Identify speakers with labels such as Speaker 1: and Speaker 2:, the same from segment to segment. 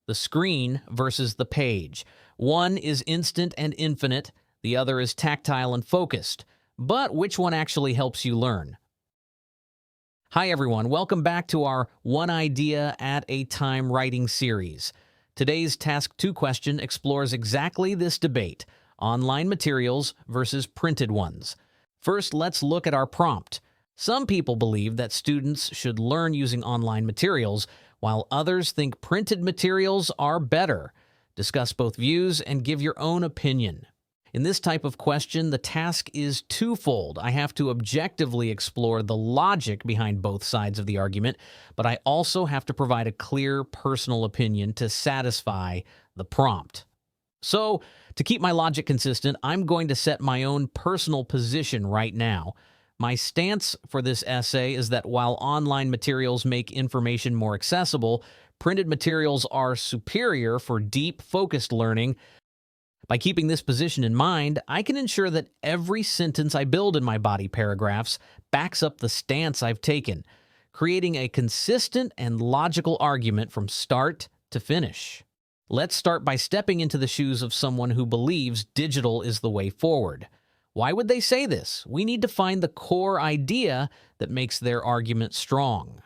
Speaker 1: the screen versus the page. One is instant and infinite, the other is tactile and focused. But which one actually helps you learn? Hi everyone, welcome back to our One Idea at a Time writing series. Today's Task 2 question explores exactly this debate, online materials versus printed ones. First, let's look at our prompt. Some people believe that students should learn using online materials, while others think printed materials are better. Discuss both views and give your own opinion. In this type of question, the task is twofold. I have to objectively explore the logic behind both sides of the argument, but I also have to provide a clear personal opinion to satisfy the prompt. So, to keep my logic consistent, I'm going to set my own personal position right now. My stance for this essay is that while online materials make information more accessible, printed materials are superior for deep, focused learning. By keeping this position in mind, I can ensure that every sentence I build in my body paragraphs backs up the stance I've taken, creating a consistent and logical argument from start to finish. Let's start by stepping into the shoes of someone who believes digital is the way forward. Why would they say this? We need to find the core idea that makes their argument strong.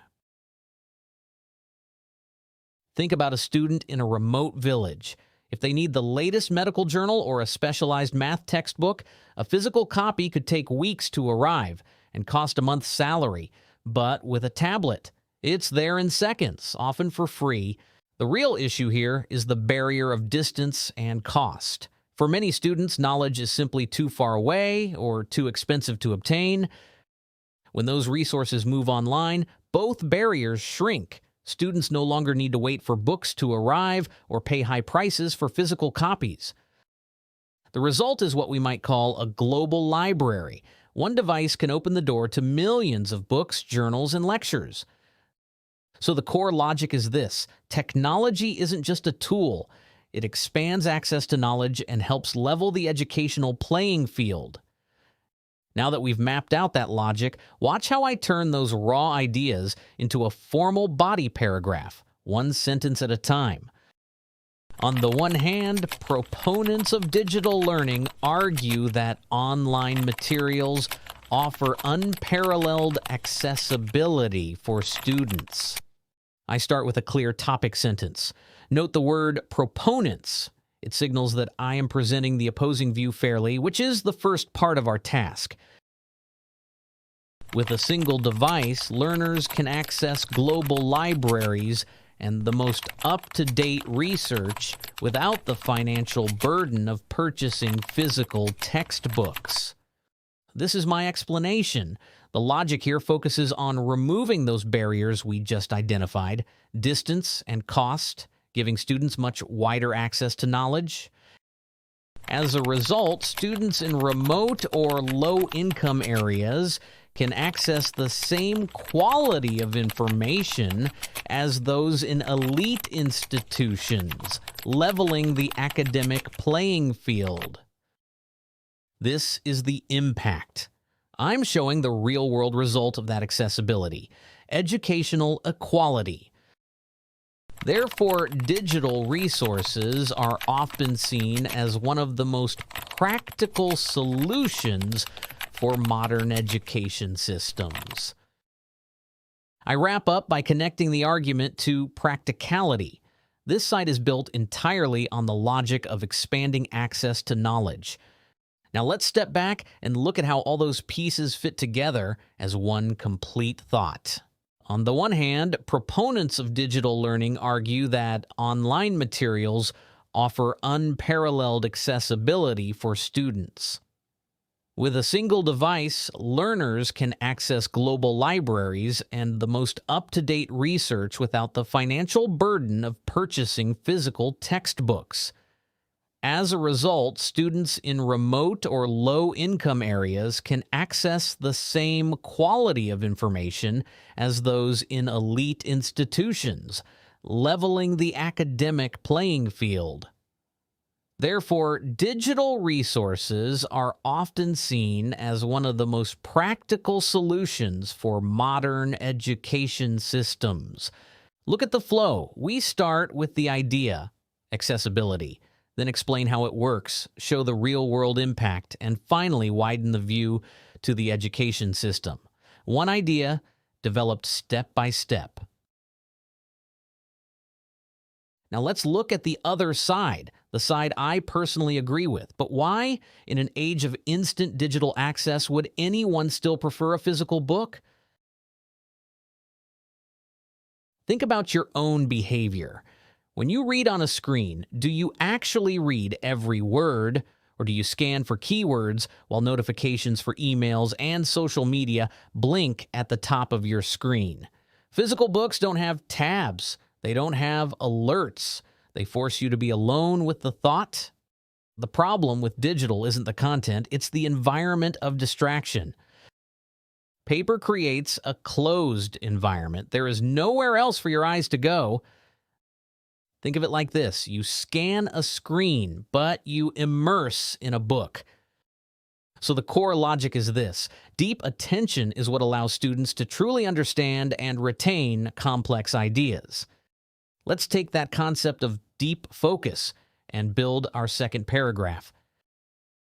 Speaker 1: Think about a student in a remote village. If they need the latest medical journal or a specialized math textbook, a physical copy could take weeks to arrive and cost a month's salary. But with a tablet, it's there in seconds, often for free. The real issue here is the barrier of distance and cost. For many students, knowledge is simply too far away or too expensive to obtain. When those resources move online, both barriers shrink. Students no longer need to wait for books to arrive or pay high prices for physical copies. The result is what we might call a global library. One device can open the door to millions of books, journals, and lectures. So the core logic is this: technology isn't just a tool. It expands access to knowledge and helps level the educational playing field. Now that we've mapped out that logic, watch how I turn those raw ideas into a formal body paragraph, one sentence at a time. On the one hand, proponents of digital learning argue that online materials offer unparalleled accessibility for students. I start with a clear topic sentence. Note the word proponents. It signals that I am presenting the opposing view fairly, which is the first part of our task. With a single device, learners can access global libraries and the most up-to-date research without the financial burden of purchasing physical textbooks. This is my explanation. The logic here focuses on removing those barriers we just identified, distance and cost, giving students much wider access to knowledge. As a result, students in remote or low-income areas can access the same quality of information as those in elite institutions, leveling the academic playing field. This is the impact. I'm showing the real-world result of that accessibility: educational equality. Therefore, digital resources are often seen as one of the most practical solutions for modern education systems. I wrap up by connecting the argument to practicality. This site is built entirely on the logic of expanding access to knowledge. Now let's step back and look at how all those pieces fit together as one complete thought. On the one hand, proponents of digital learning argue that online materials offer unparalleled accessibility for students. With a single device, learners can access global libraries and the most up-to-date research without the financial burden of purchasing physical textbooks. As a result, students in remote or low-income areas can access the same quality of information as those in elite institutions, leveling the academic playing field. Therefore, digital resources are often seen as one of the most practical solutions for modern education systems. Look at the flow. We start with the idea, accessibility, then explain how it works, show the real-world impact, and finally widen the view to the education system. One idea developed step by step. Now let's look at the other side, the side I personally agree with. But why, in an age of instant digital access, would anyone still prefer a physical book? Think about your own behavior. When you read on a screen, do you actually read every word, or do you scan for keywords while notifications for emails and social media blink at the top of your screen? Physical books don't have tabs. They don't have alerts. They force you to be alone with the thought. The problem with digital isn't the content, it's the environment of distraction. Paper creates a closed environment. There is nowhere else for your eyes to go. Think of it like this. You scan a screen, but you immerse in a book. So the core logic is this. Deep attention is what allows students to truly understand and retain complex ideas. Let's take that concept of deep focus and build our second paragraph.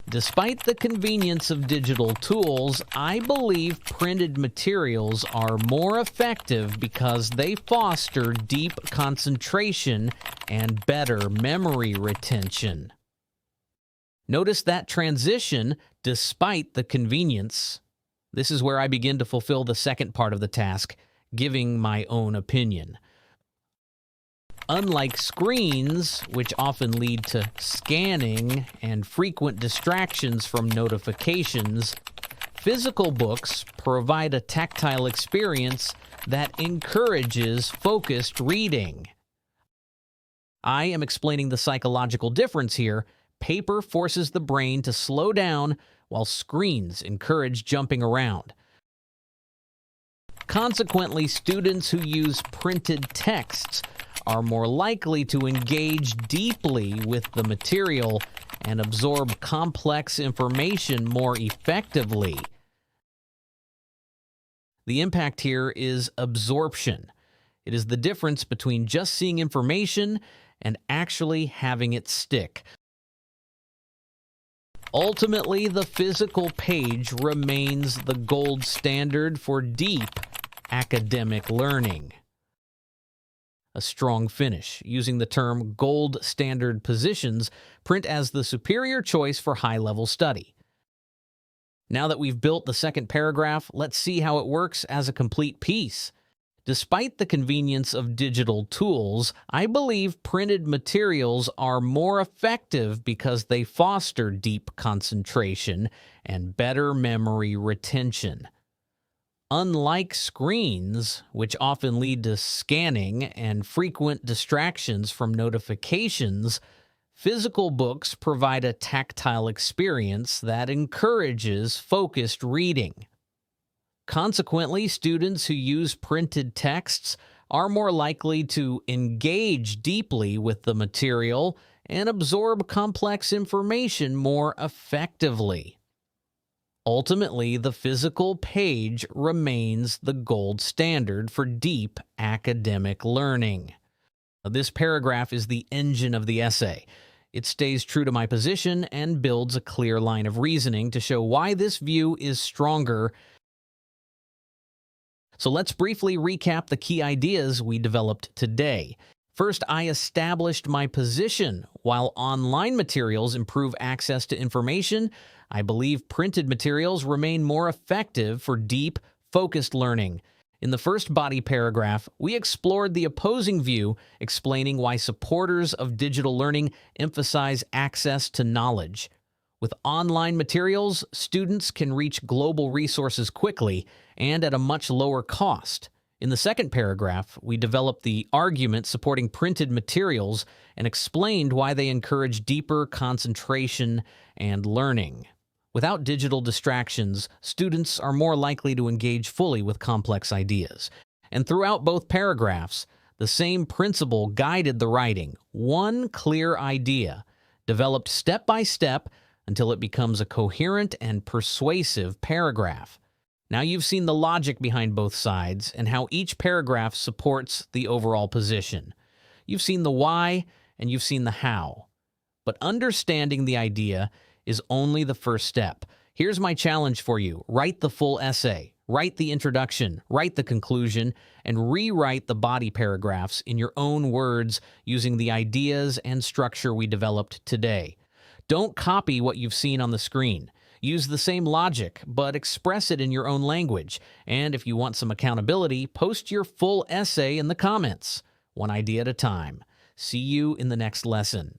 Speaker 1: Despite the convenience of digital tools, I believe printed materials are more effective because they foster deep concentration and better memory retention. Notice that transition, despite the convenience. This is where I begin to fulfill the second part of the task, giving my own opinion. Unlike screens, which often lead to scanning and frequent distractions from notifications, physical books provide a tactile experience that encourages focused reading. I am explaining the psychological difference here. Paper forces the brain to slow down, while screens encourage jumping around. Consequently, students who use printed texts are more likely to engage deeply with the material and absorb complex information more effectively. The impact here is absorption. It is the difference between just seeing information and actually having it stick. Ultimately, the physical page remains the gold standard for deep academic learning. A strong finish. Using the term gold standard positions print as the superior choice for high-level study. Now that we've built the second paragraph, let's see how it works as a complete piece. Despite the convenience of digital tools, I believe printed materials are more effective because they foster deep concentration and better memory retention. Unlike screens, which often lead to scanning and frequent distractions from notifications, physical books provide a tactile experience that encourages focused reading. Consequently, students who use printed texts are more likely to engage deeply with the material and absorb complex information more effectively. Ultimately, the physical page remains the gold standard for deep academic learning. This paragraph is the engine of the essay. It stays true to my position and builds a clear line of reasoning to show why this view is stronger. So let's briefly recap the key ideas we developed today. First, I established my position. While online materials improve access to information, I believe printed materials remain more effective for deep, focused learning. In the first body paragraph, we explored the opposing view, explaining why supporters of digital learning emphasize access to knowledge. With online materials, students can reach global resources quickly and at a much lower cost. In the second paragraph, we developed the argument supporting printed materials and explained why they encourage deeper concentration and learning. Without digital distractions, students are more likely to engage fully with complex ideas. And throughout both paragraphs, the same principle guided the writing. One clear idea, developed step by step until it becomes a coherent and persuasive paragraph. Now you've seen the logic behind both sides and how each paragraph supports the overall position. You've seen the why and you've seen the how. But understanding the idea is only the first step. Here's my challenge for you. Write the full essay, write the introduction, write the conclusion, and rewrite the body paragraphs in your own words using the ideas and structure we developed today. Don't copy what you've seen on the screen. Use the same logic, but express it in your own language. And if you want some accountability, post your full essay in the comments. One idea at a time. See you in the next lesson.